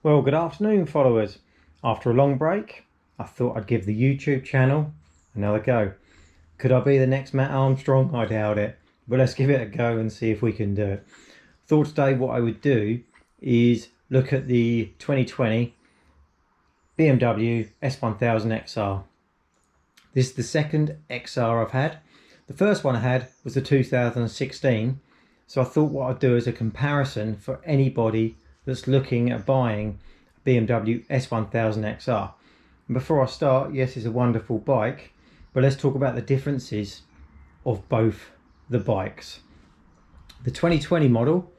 Well, good afternoon, followers. After a long break, I thought I'd give the YouTube channel another go. Could I be the next Matt Armstrong? I doubt it, but let's give it a go and see if we can do it. Thought today what I would do is look at the 2020 BMW S1000XR. This is the second XR I've had. The first one I had was the 2016, so I thought what I'd do is a comparison for anybody that's looking at buying a BMW S1000XR. And before I start, yes, it's a wonderful bike, but let's talk about the differences of both the bikes. The 2020 model,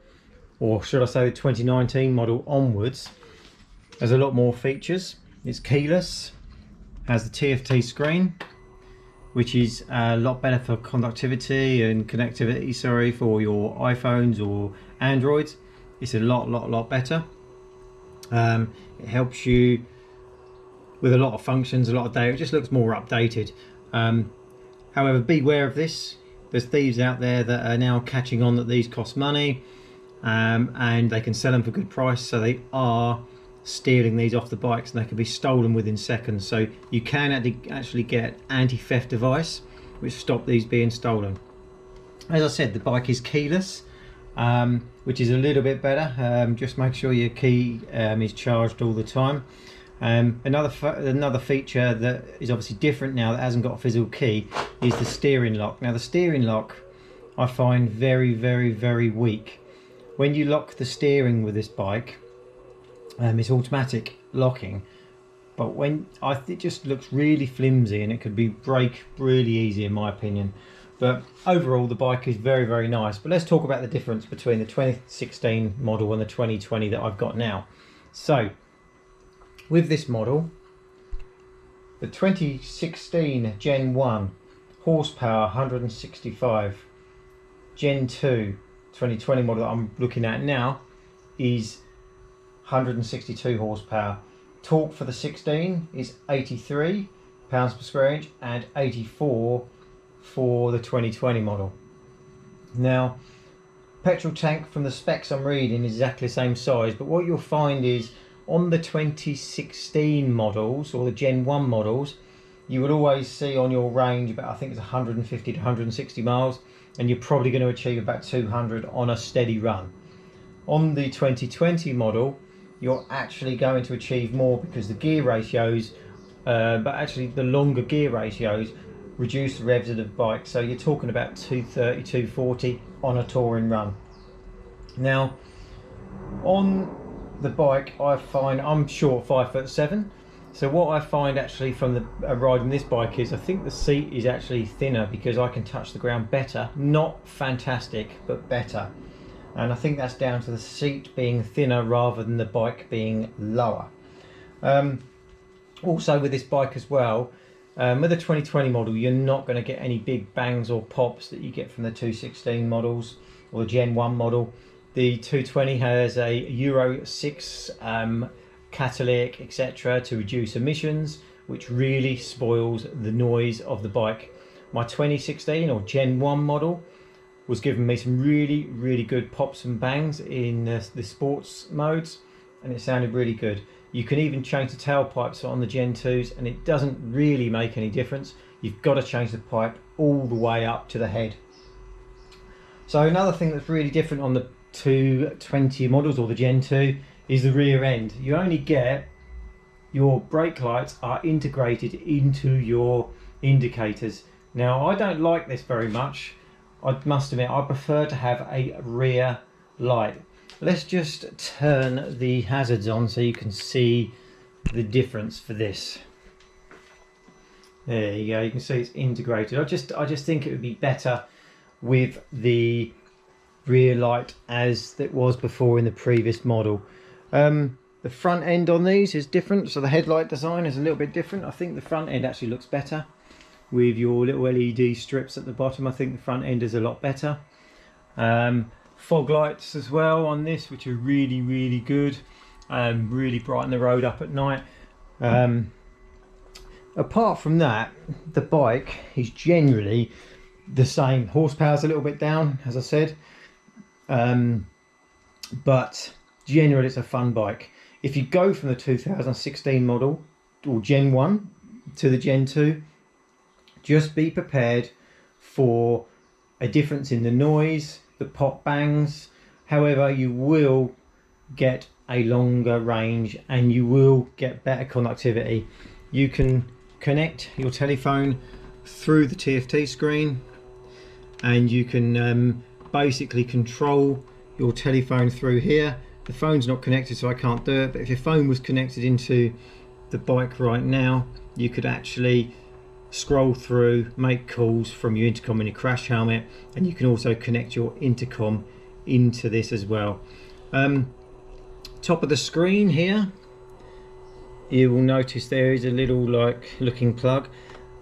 or should I say the 2019 model onwards, has a lot more features. It's keyless, has the TFT screen, which is a lot better for conductivity and connectivity, for your iPhones or Androids. It's a lot better. It helps you with a lot of functions, a lot of data. It just looks more updated. However, beware of this. There's thieves out there that are now catching on that these cost money, and they can sell them for good price, so they are stealing these off the bikes and they can be stolen within seconds. So you can actually get anti-theft device which stop these being stolen. As I said, the bike is keyless, which is a little bit better. Just make sure your key is charged all the time. Another feature that is obviously different now that hasn't got a physical key is the steering lock. Now the steering lock I find very weak. When you lock the steering with this bike, it's automatic locking, but it just looks really flimsy and it could break really easy in my opinion. But overall the bike is very nice. But let's talk about the difference between the 2016 model and the 2020 that I've got now. So with this model, the 2016 Gen 1 horsepower 165, Gen 2 2020 model that I'm looking at now is 162 horsepower. Torque for the 16 is 83 pounds per square inch and 84 for the 2020 model. Now, petrol tank from the specs I'm reading is exactly the same size, but what you'll find is on the 2016 models or the Gen 1 models, you will always see on your range about, I think it's 150 to 160 miles, and you're probably going to achieve about 200 on a steady run. On the 2020 model, you're actually going to achieve more because the gear ratios, but actually the longer gear ratios reduce the revs of the bike, so you're talking about 230, 240 on a touring run. Now on the bike, I find I'm short 5'7", so what I find actually from the riding this bike is I think the seat is actually thinner because I can touch the ground better. Not fantastic, but better. And I think that's down to the seat being thinner rather than the bike being lower. Also with this bike as well, with the 2020 model, you're not going to get any big bangs or pops that you get from the 216 models or the Gen 1 model. The 220 has a Euro 6 catalytic, etc., to reduce emissions, which really spoils the noise of the bike. My 2016 or Gen 1 model was giving me some really good pops and bangs in the sports modes, and it sounded really good. You can even change the tailpipes on the Gen 2s and it doesn't really make any difference. You've got to change the pipe all the way up to the head. So another thing that's really different on the 220 models or the Gen 2 is the rear end. You only get your brake lights are integrated into your indicators. Now I don't like this very much. I must admit, I prefer to have a rear light. Let's just turn the hazards on so you can see the difference for this. There you go, you can see it's integrated. I just think it would be better with the rear light as it was before in the previous model. The front end on these is different, so the headlight design is a little bit different. I think the front end actually looks better with your little LED strips at the bottom. I think the front end is a lot better. Fog lights as well on this, which are really good, really brighten the road up at night. Apart from that, the bike is generally the same. Horsepower's a little bit down, as I said, but generally it's a fun bike. if you go from the 2016 model or Gen 1 to the Gen 2, just be prepared for a difference in the noise, the pop bangs. However, you will get a longer range and you will get better connectivity. You can connect your telephone through the TFT screen, and you can basically control your telephone through here. The phone's not connected, so I can't do it, but if your phone was connected into the bike right now, you could actually scroll through, make calls from your intercom and your crash helmet, and you can also connect your intercom into this as well. Top of the screen here, you will notice there is a little looking plug.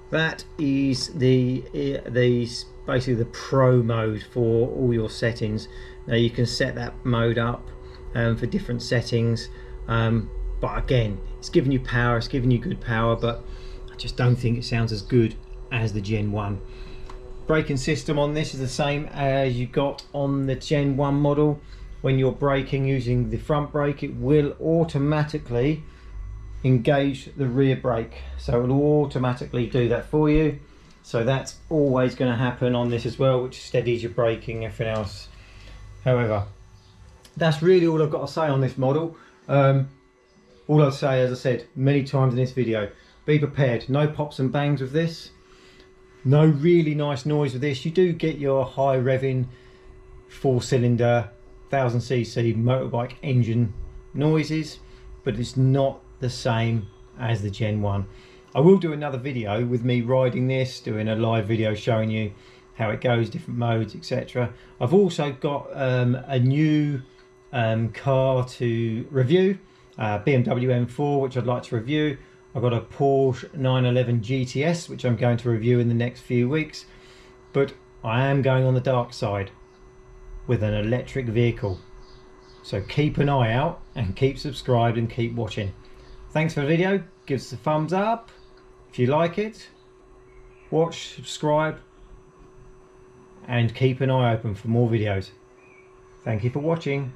That is basically the Pro mode for all your settings. Now you can set that mode up for different settings, but again, it's giving you power, it's giving you good power, but I just don't think it sounds as good as the Gen 1. Braking system on this is the same as you got on the Gen 1 model. When you're braking using the front brake, it will automatically engage the rear brake, so it will automatically do that for you. So that's always going to happen on this as well, which steadies your braking, everything else. However, that's really all I've got to say on this model. All I'll say, as I said many times in this video, be prepared. No pops and bangs with this. No really nice noise with this. You do get your high revving 4-cylinder 1000cc motorbike engine noises, but it's not the same as the Gen 1. I will do another video with me riding this, doing a live video showing you how it goes, different modes, etc. I've also got a new car to review, BMW M4, which I'd like to review. I've got a Porsche 911 GTS, which I'm going to review in the next few weeks. But I am going on the dark side with an electric vehicle. So keep an eye out and keep subscribed and keep watching. Thanks for the video. Give us a thumbs up if you like it. Watch, subscribe, and keep an eye open for more videos. Thank you for watching.